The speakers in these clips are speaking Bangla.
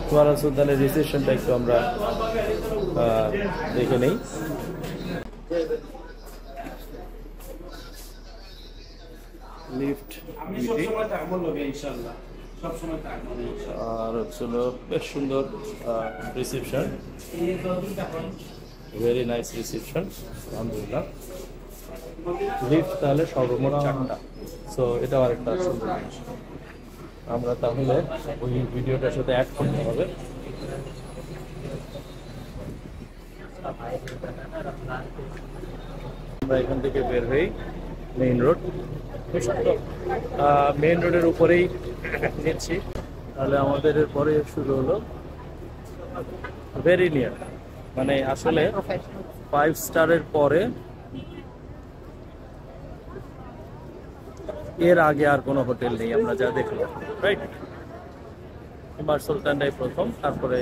কুয়ালা সুলতানের রিসেপশনটা একটু আমরা দেখে নেই। লিফট আর হচ্ছিল বেশ সুন্দর রিসেপশন, ভেরি নাইস রিসেপশন আলহামদুলিল্লাহ। লিফট তাহলে সর্বমোট 4টা, সো এটাও আরেকটা সুন্দর জিনিস। আমরা তাহলে ওই ভিডিওটার সাথে অ্যাড করতে হবে। আমরা এখান থেকে বের হই মেইন রোড, মেইন রোডের উপরেই নিচ্ছি, তাহলে আমাদের পরে শুরু হলো ভেরি নিয়ার, মানে আসলে 5 স্টারের পরে এর আগে আর কোনো হোটেল নেই আমরা যা দেখলাম, রাইট? কুমার সুলতানটাই প্রথম, তারপরে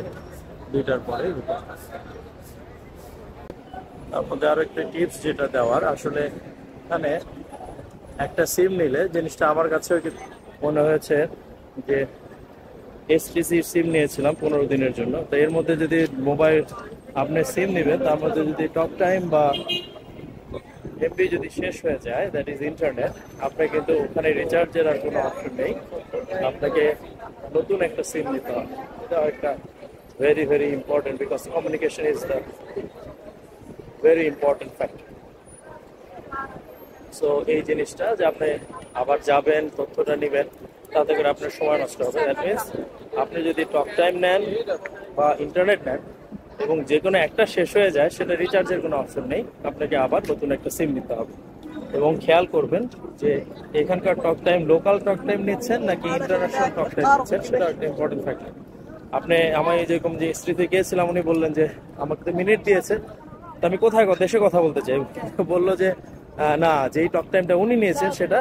2টার পরে। আপনাদের আরো একটা টিপস যেটা দেওয়ার, আসলে এখানে একটা সিম নিলে জিনিসটা আমার কাছে মনে হয়েছে যে এসটিসি সিম নিয়েছিলাম 15 দিনের জন্য, তো এর মধ্যে যদি মোবাইল আপনি সিম নেবেন তার মধ্যে যদি টক টাইম বা এমবি যদি শেষ হয়ে যায়, দ্যাট ইজ ইন্টারনেট, আপনার কিন্তু ওখানে রিচার্জের আর কোনো অপশন নেই, আপনাকে নতুন একটা সিম নিতে হবে। এটা একটা very very important, because communication is the very important factor. So এই জিনিসটা যে আপনি আবার যাবেন, তথ্যটা নেবেন, তাতে করে আপনার সময় নষ্ট হবে। দ্যাট মিনস আপনি যদি টক টাইম নেন বা ইন্টারনেট নেন এবং যে কোনো একটা শেষ হয়ে যায়, সেটা রিচার্জের কোনো অপশন নেই, আপনাকে আবার নতুন একটা সিম নিতে হবে। এবং খেয়াল করবেন যে এখানকার talk time local talk time নিচ্ছেন নাকি ইন্টারন্যাশনাল টক টাইম নিচ্ছেন, সেটা একটা ইম্পর্টেন্ট ফ্যাক্টর। আপনি আমি যেরকম যে স্ত্রীতে গিয়েছিলাম, উনি বললেন যে আমাকে মিনিট দিয়েছে, তো আমি কোথায় দেশে কথা বলতে চাই, বললো যে না, যেই টক টাইমটা উনি নিয়েছেন সেটা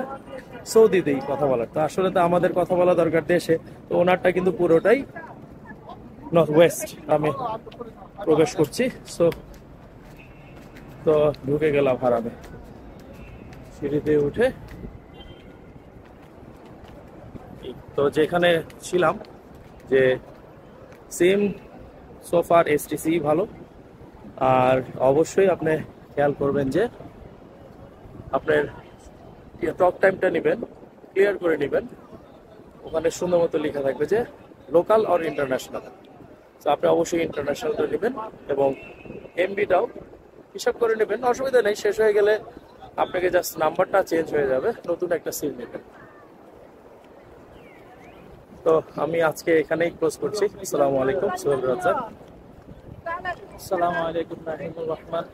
সৌদিতেই কথা বলার। তো আসলে তো আমাদের কথা বলা দরকার দেশে, তো ওনারটা কিন্তু পুরোটাই নর্থ ওয়েস্ট। আমি প্রবেশ করছি, তো ঢুকে গেলাম হারামে। সিঁড়িতে উঠে তো যেখানে ছিলাম, যে সিম সোফার এসটিসি ভালো, আর অবশ্যই আপনি খেয়াল করবেন যে আপনার টক টাইমটা নেবেন, ক্লিয়ার করে নেবেন, ওখানে সুন্দর মতো লেখা থাকবে যে লোকাল আর ইন্টারন্যাশনাল। তো আপনি অবশ্যই ইন্টারন্যাশনালটা নেবেন এবং এমবিটাও হিসাব করে নেবেন, অসুবিধা নেই। শেষ হয়ে গেলে আপনাকে জাস্ট নাম্বারটা চেঞ্জ হয়ে যাবে, নতুন একটা সিম নেবেন। তো আমি আজকে এখানেই ক্লোজ করছি। আসসালামু আলাইকুম। সোহেল রাজ্জাক। আসসালামু আলাইকুম রাহিমুর রহমান।